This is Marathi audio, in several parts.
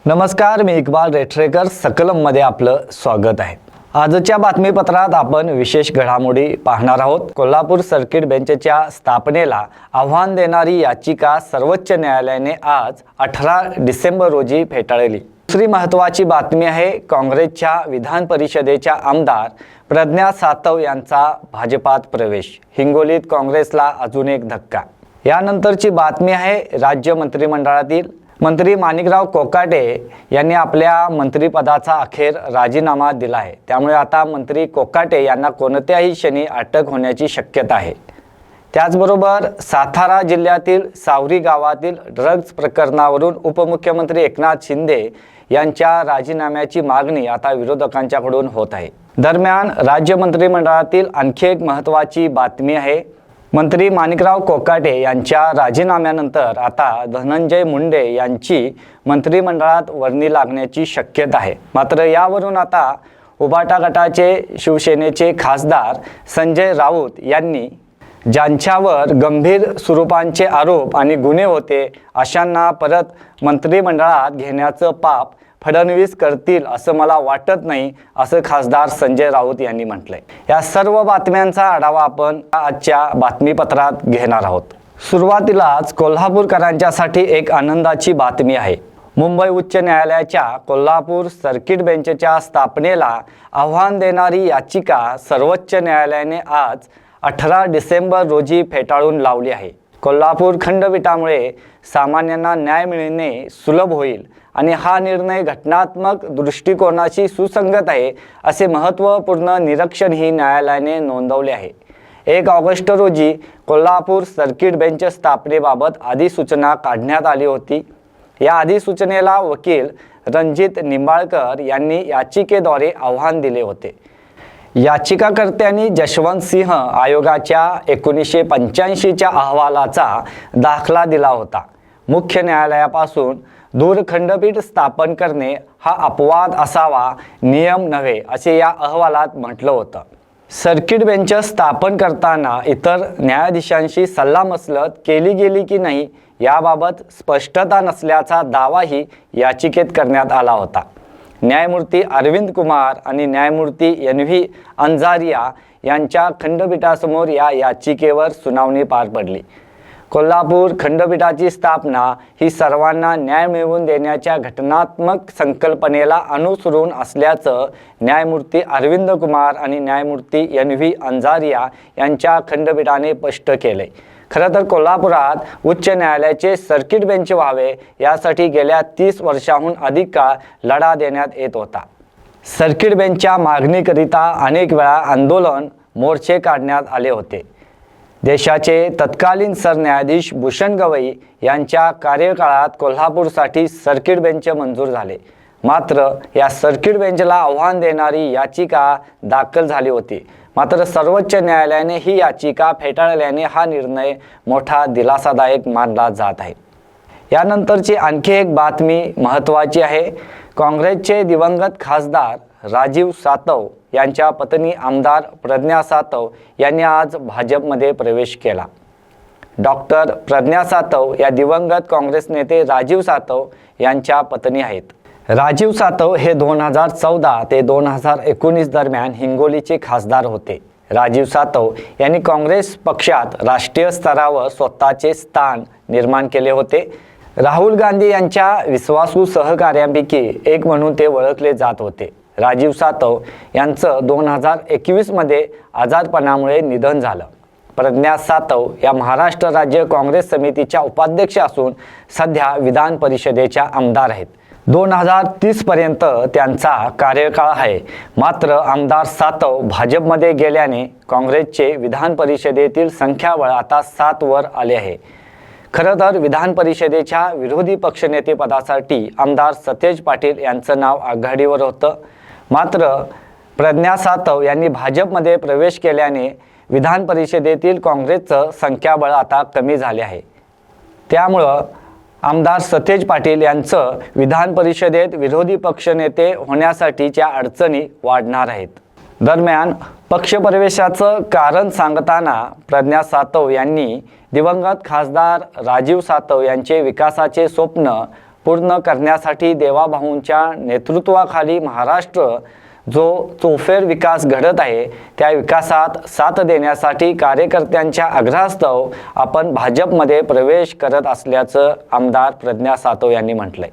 नमस्कार, मी इक्बाल रेठरेकर. सकलममध्ये आपलं स्वागत आहे. आजच्या बातमीपत्रात आपण विशेष घडामोडी पाहणार आहोत. कोल्हापूर सर्किट बेंचच्या स्थापनेला आव्हान देणारी याचिका सर्वोच्च न्यायालयाने आज 18 डिसेंबर रोजी फेटाळली. दुसरी महत्त्वाची बातमी आहे काँग्रेसच्या विधान परिषदेच्या आमदार प्रज्ञा सातव यांचा भाजपात प्रवेश. हिंगोलीत काँग्रेसला अजून एक धक्का. यानंतरची बातमी आहे राज्य मंत्रिमंडळातील मंत्री माणिकराव कोकाटे यांनी आपल्या मंत्रिपदाचा अखेर राजीनामा दिला आहे. त्यामुळे आता मंत्री कोकाटे यांना कोणत्याही क्षणी अटक होण्याची शक्यता आहे. त्याचबरोबर सातारा जिल्ह्यातील सावरी गावातील ड्रग्ज प्रकरणावरून उपमुख्यमंत्री एकनाथ शिंदे यांच्या राजीनाम्याची मागणी आता विरोधकांच्याकडून होत आहे. दरम्यान राज्य मंत्रिमंडळातील आणखी एक महत्त्वाची बातमी आहे. मंत्री माणिकराव कोकाटे यांच्या राजीनाम्यानंतर आता धनंजय मुंडे यांची मंत्रिमंडळात वर्णी लागण्याची शक्यता आहे. मात्र यावरून आता उबाटा गटाचे शिवसेनेचे खासदार संजय राऊत यांनी ज्यांच्यावर गंभीर स्वरूपाचे आरोप आणि गुन्हे होते अशांना परत मंत्रिमंडळात घेण्याचं पाप फडणवीस करतील असं मला वाटत नाही, असं खासदार संजय राऊत यांनी म्हटलंय. या सर्व बातम्यांचा आढावा आपण आजच्या बातमीपत्रात घेणार आहोत. सुरुवातीलाच कोल्हापूरकरांच्यासाठी एक आनंदाची बातमी आहे. मुंबई उच्च न्यायालयाच्या कोल्हापूर सर्किट बेंचच्या स्थापनेला आव्हान देणारी याचिका सर्वोच्च न्यायालयाने आज 18 डिसेंबर रोजी फेटाळून लावली आहे. कोल्हापूर खंडपीठामुळे सामान्यांना न्याय मिळणे सुलभ होईल आणि हा निर्णय घटनात्मक दृष्टिकोनाशी सुसंगत आहे असे महत्त्वपूर्ण निरीक्षणही न्यायालयाने नोंदवले आहे. 1 ऑगस्ट रोजी कोल्हापूर सर्किट बेंच स्थापनेबाबत अधिसूचना काढण्यात आली होती. या अधिसूचनेला वकील रणजित निंबाळकर यांनी याचिकेद्वारे आव्हान दिले होते. याचिकाकर्त्यांनी जशवंत सिंह आयोगाच्या 1985च्या अहवालाचा दाखला दिला होता. मुख्य न्यायालयापासून दूर खंडपीठ स्थापन करणे हा अपवाद असावा, नियम नव्हे, असे या अहवालात म्हटलं होतं. सर्किट बेंच स्थापन करताना इतर न्यायाधीशांशी सल्लामसलत केली गेली की नाही याबाबत स्पष्टता नसल्याचा दावाही याचिकेत करण्यात आला होता. न्यायमूर्ती अरविंद कुमार आणि न्यायमूर्ती NV अंजारिया यांच्या खंडपीठासमोर या याचिकेवर सुनावणी पार पडली. कोल्हापूर खंडपीठाची स्थापना ही सर्वांना न्याय मिळवून देण्याच्या घटनात्मक संकल्पनेला अनुसरून असल्याचं न्यायमूर्ती अरविंद कुमार आणि न्यायमूर्ती NV अंजारिया यांच्या खंडपीठाने स्पष्ट केले. खरं तर कोल्हापुरात उच्च न्यायालयाचे सर्किट बेंच व्हावे यासाठी गेल्या 30 वर्षांहून अधिक काळ लढा देण्यात येत होता. सर्किट बेंचच्या मागणीकरिता अनेक वेळा आंदोलन मोर्चे काढण्यात आले होते. देशाचे तत्कालीन सरन्यायाधीश भूषण गवई यांच्या कार्यकाळात कोल्हापूरसाठी सर्किट बेंच मंजूर झाले. मात्र या सर्किट बेंचला आव्हान देणारी याचिका दाखल झाली होती. मात्र सर्वोच्च न्यायालयाने ही याचिका फेटाळल्याने हा निर्णय मोठा दिलासादायक मानला जात आहे. यानंतरची आणखी एक बातमी महत्त्वाची आहे. काँग्रेसचे दिवंगत खासदार राजीव सातव यांच्या पत्नी आमदार प्रज्ञा सातव यांनी आज भाजपमध्ये प्रवेश केला. डॉक्टर प्रज्ञा सातव या दिवंगत काँग्रेस नेते राजीव सातव यांच्या पत्नी आहेत. राजीव सातव हे 2014 ते 2019 दरम्यान हिंगोलीचे खासदार होते. राजीव सातव यांनी काँग्रेस पक्षात राष्ट्रीय स्तरावर स्वतःचे स्थान निर्माण केले होते. राहुल गांधी यांच्या विश्वासू सहकाऱ्यांपैकी एक म्हणून ते ओळखले जात होते. राजीव सातव यांचं 2021 मध्ये आजारपणामुळे निधन झालं. प्रज्ञा सातव या महाराष्ट्र राज्य काँग्रेस समितीच्या उपाध्यक्ष असून सध्या विधान परिषदेच्या आमदार आहेत. 2030 पर्यंत त्यांचा कार्यकाळ आहे. मात्र आमदार सातव भाजपमध्ये गेल्याने काँग्रेसचे विधान परिषदेतील संख्याबळ आता 7 वर आले आहे. खरं तर विधान परिषदेच्या विरोधी पक्षनेतेपदासाठी आमदार सतेज पाटील यांचं नाव आघाडीवर होतं. मात्र प्रज्ञा सातव यांनी भाजपमध्ये प्रवेश केल्याने विधान परिषदेतील काँग्रेसचं संख्याबळ आता कमी झाले आहे. त्यामुळं आमदार सतेज पाटील यांचं विधान परिषदेत विरोधी पक्षनेते होण्यासाठीच्या अडचणी वाढणार आहेत. दरम्यान पक्षप्रवेशाचं कारण सांगताना प्रज्ञा सातव यांनी दिवंगत खासदार राजीव सातव यांचे विकासाचे स्वप्न पूर्ण करण्यासाठी देवाभाऊंच्या नेतृत्वाखाली महाराष्ट्र जो चौफेर विकास घडत आहे त्या विकासात साथ देण्यासाठी कार्यकर्त्यांच्या आग्रहास्तव आपण भाजपमध्ये प्रवेश करत असल्याचं आमदार प्रज्ञा सातव यांनी म्हटलंय.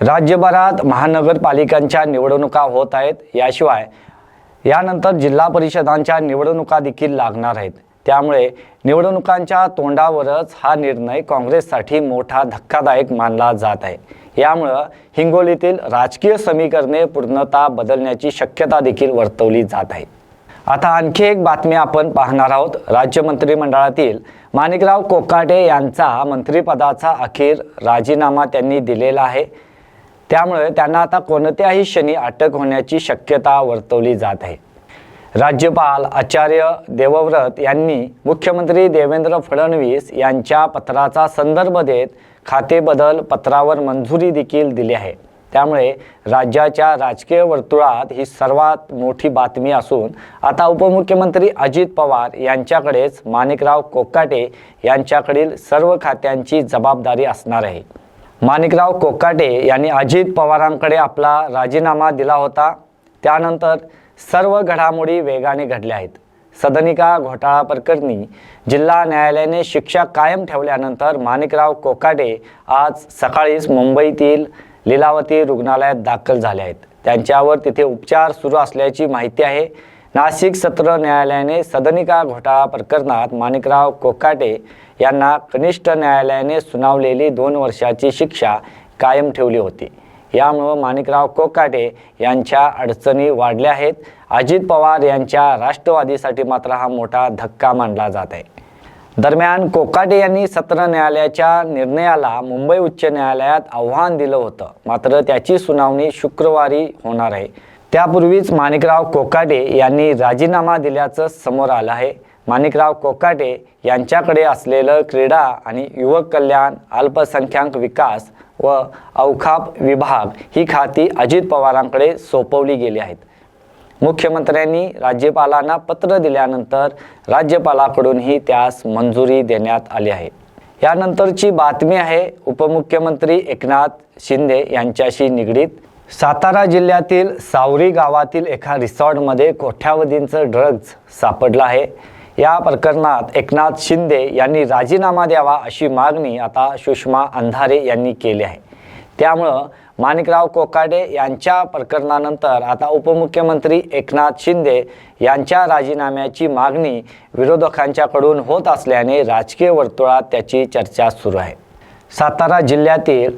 राज्यभरात महानगरपालिकांच्या निवडणुका होत आहेत. याशिवाय यानंतर जिल्हा परिषदांच्या निवडणुका देखील लागणार आहेत. त्यामुळे निवडणुकांच्या तोंडावरच हा निर्णय काँग्रेससाठी मोठा धक्कादायक मानला जात आहे. यामुळं हिंगोलीतील राजकीय समीकरणे पूर्णतः बदलण्याची शक्यता देखील वर्तवली जात आहे. आता आणखी एक बातमी आपण पाहणार आहोत. राज्य मंत्रिमंडळातील माणिकराव कोकाटे यांचा मंत्रिपदाचा अखेर राजीनामा त्यांनी दिलेला आहे. त्यामुळे त्यांना आता कोणत्याही क्षणी अटक होण्याची शक्यता वर्तवली जात आहे. राज्यपाल आचार्य देवव्रत यांनी मुख्यमंत्री देवेंद्र फडणवीस यांच्या पत्राचा संदर्भ देत खाते बदल पत्रावर मंजुरी देखील दिली आहे. त्यामुळे राज्याच्या राजकीय वर्तुळात ही सर्वात मोठी बातमी असून आता उपमुख्यमंत्री अजित पवार यांच्याकडेच माणिकराव कोकाटे यांच्याकडील सर्व खात्यांची जबाबदारी असणार आहे. माणिकराव कोकाटे यांनी अजित पवारांकडे आपला राजीनामा दिला होता. त्यानंतर सर्व घडामोडी वेगाने घडल्या आहेत. सदनिका घोटाळा प्रकरणी जिल्हा न्यायालयाने शिक्षा कायम ठेवल्यानंतर माणिकराव कोकाटे आज सकाळीच मुंबईतील लीलावती रुग्णालयात दाखल झाले आहेत. त्यांच्यावर तिथे उपचार सुरू असल्याची माहिती आहे. नाशिक सत्र न्यायालयाने सदनिका घोटाळा प्रकरणात माणिकराव कोकाटे यांना कनिष्ठ न्यायालयाने सुनावलेली 2 वर्षाची शिक्षा कायम ठेवली होती. यामुळे माणिकराव कोकाटे यांच्या अडचणी वाढल्या आहेत. अजित पवार यांच्या राष्ट्रवादीसाठी मात्र हा मोठा धक्का मानला जात आहे. दरम्यान कोकाटे यांनी सत्र न्यायालयाच्या निर्णयाला मुंबई उच्च न्यायालयात आव्हान दिलं होतं. मात्र त्याची सुनावणी शुक्रवारी होणार आहे. त्यापूर्वीच माणिकराव कोकाटे यांनी राजीनामा दिल्याचं समोर आलं आहे. माणिकराव कोकाटे यांच्याकडे असलेलं क्रीडा आणि युवक कल्याण, अल्पसंख्याक विकास व औकाफ विभाग ही खाती अजित पवारांकडे सोपवली गेली आहेत. मुख्यमंत्र्यांनी राज्यपालांना पत्र दिल्यानंतर राज्यपालाकडूनही त्यास मंजुरी देण्यात आली आहे. यानंतरची बातमी आहे उपमुख्यमंत्री एकनाथ शिंदे यांच्याशी निगडीत. सातारा जिल्ह्यातील सावरी गावातील एका रिसॉर्टमध्ये कोट्यावधींचं ड्रग्ज सापडलं आहे. या प्रकरणात एकनाथ शिंदे यांनी राजीनामा द्यावा अशी मागणी आता सुषमा अंधारे यांनी केली आहे. त्यामुळं माणिकराव कोकाटे यांच्या प्रकरणानंतर आता उपमुख्यमंत्री एकनाथ शिंदे यांच्या राजीनाम्याची मागणी विरोधकांच्याकडून होत असल्याने राजकीय वर्तुळात त्याची चर्चा सुरू आहे. सातारा जिल्ह्यातील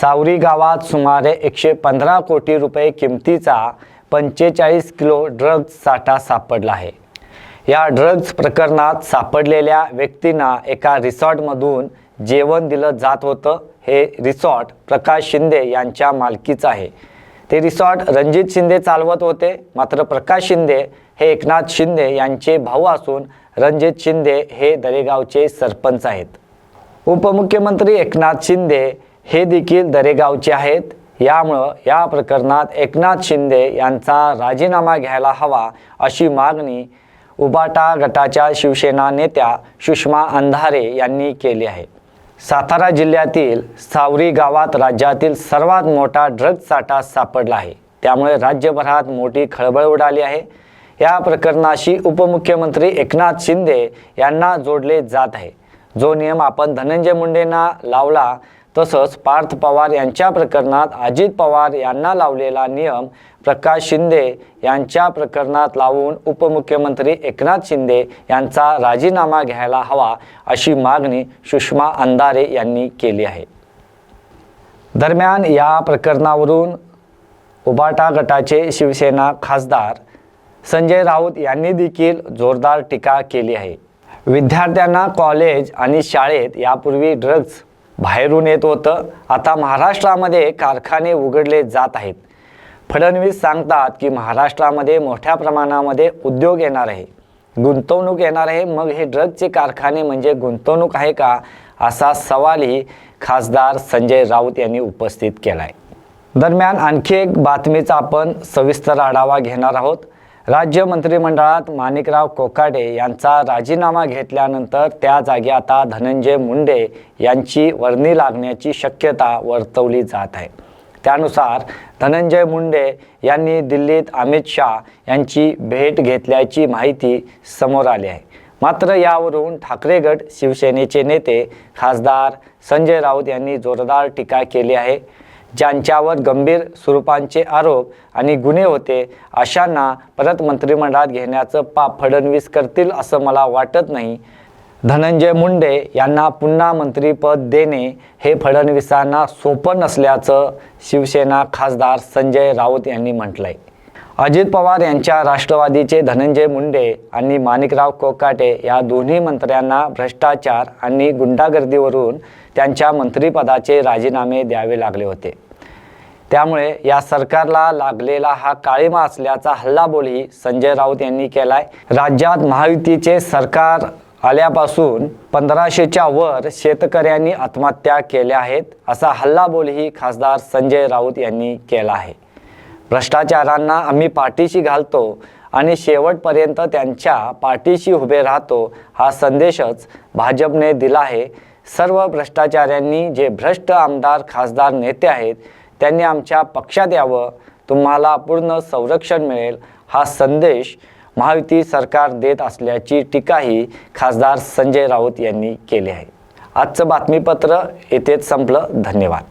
सावरी गावात सुमारे 115 कोटी रुपये किमतीचा 45 किलो ड्रग्ज साठा सापडला आहे. या ड्रग्ज प्रकरणात सापडलेल्या व्यक्तींना एका रिसॉर्टमधून जेवण दिलं जात होतं. हे रिसॉर्ट प्रकाश शिंदे यांच्या मालकीचं आहे. ते रिसॉर्ट रणजित शिंदे चालवत होते. मात्र प्रकाश शिंदे हे एकनाथ शिंदे यांचे भाऊ असून रणजित शिंदे हे दरेगावचे सरपंच आहेत. उपमुख्यमंत्री एकनाथ शिंदे हे देखील दरेगावचे आहेत. यामुळं या प्रकरणात एकनाथ शिंदे यांचा राजीनामा घ्यायला हवा अशी मागणी उबाटा गटाच्या शिवसेना नेत्या सुषमा अंधारे यांनी केली आहे. सातारा जिल्ह्यातील सावरी गावात राज्यातील सर्वात मोठा ड्रग्ज साठा सापडला आहे. त्यामुळे राज्यभरात मोठी खळबळ उडाली आहे. या प्रकरणाशी उपमुख्यमंत्री एकनाथ शिंदे यांना जोडले जात आहे. जो नियम आपण धनंजय मुंडेंना लावला तसंच पार्थ पवार यांच्या प्रकरणात अजित पवार यांना लावलेला नियम प्रकाश शिंदे यांच्या प्रकरणात लावून उपमुख्यमंत्री एकनाथ शिंदे यांचा राजीनामा घ्यायला हवा अशी मागणी सुषमा अंधारे यांनी केली आहे. दरम्यान या प्रकरणावरून उबाटा गटाचे शिवसेना खासदार संजय राऊत यांनी देखील जोरदार टीका केली आहे. विद्यार्थ्यांना कॉलेज आणि शाळेत यापूर्वी ड्रग्ज बाहेरून येत होतं. आता महाराष्ट्रामध्ये कारखाने उघडले जात आहेत. फडणवीस सांगतात की महाराष्ट्रामध्ये मोठ्या प्रमाणामध्ये उद्योग येणार आहे, गुंतवणूक येणार आहे. मग हे ड्रग्जचे कारखाने म्हणजे गुंतवणूक आहे का, असा सवालही खासदार संजय राऊत यांनी उपस्थित केला आहे. दरम्यान आणखी एक बातमीचा आपण सविस्तर आढावा घेणार आहोत. राज्य मंत्रिमंडळात माणिकराव कोकाटे यांचा राजीनामा घेतल्यानंतर त्या जागी आता धनंजय मुंडे यांची वर्णी लागण्याची शक्यता वर्तवली जात आहे। त्यानुसार धनंजय मुंडे यांनी दिल्लीत अमित शाह यांची भेट घेतल्याची माहिती समोर आली आहे। मात्र यावरून ठाकरे गट शिवसेनेचे नेते खासदार संजय राऊत यांनी जोरदार टीका केली आहे। ज्यांच्यावर गंभीर स्वरूपाचे आरोप आणि गुन्हे होते अशांना परत मंत्रिमंडळात घेण्याचं पाप फडणवीस करतील असं मला वाटत नाही। धनंजय मुंडे यांना पुन्हा मंत्रिपद देणे हे फडणवीसांना सोपं नसल्याचं शिवसेना खासदार संजय राऊत यांनी म्हटलंय। अजित पवार यांच्या राष्ट्रवादीचे धनंजय मुंडे आणि माणिकराव कोकाटे या दोन्ही मंत्र्यांना भ्रष्टाचार आणि गुंडागर्दीवरून त्यांच्या मंत्रिपदाचे राजीनामे द्यावे लागले होते। त्यामुळे या सरकारला लागलेला हा काळिमा असल्याचा हल्लाबोलही संजय राऊत यांनी केलाय। राज्यात महायुतीचे सरकार आल्यापासून 1500च्या वर शेतकऱ्यांनी आत्महत्या केल्या आहेत असा हल्लाबोलही खासदार संजय राऊत यांनी केला आहे। भ्रष्टाचारांना आम्ही पाठीशी घालतो आणि शेवटपर्यंत त्यांच्या पाठीशी उभे राहतो हा संदेशच भाजपने दिला आहे। सर्व भ्रष्टाचाऱ्यांनी जे भ्रष्ट आमदार खासदार नेते आहेत त्यांनी आमच्या पक्षात यावं, तुम्हाला पूर्ण संरक्षण मिळेल हा संदेश महायुती सरकार देत असल्याची टीकाही खासदार संजय राऊत यांनी केली आहे। आजचं बातमीपत्र येथेच संपलं। धन्यवाद।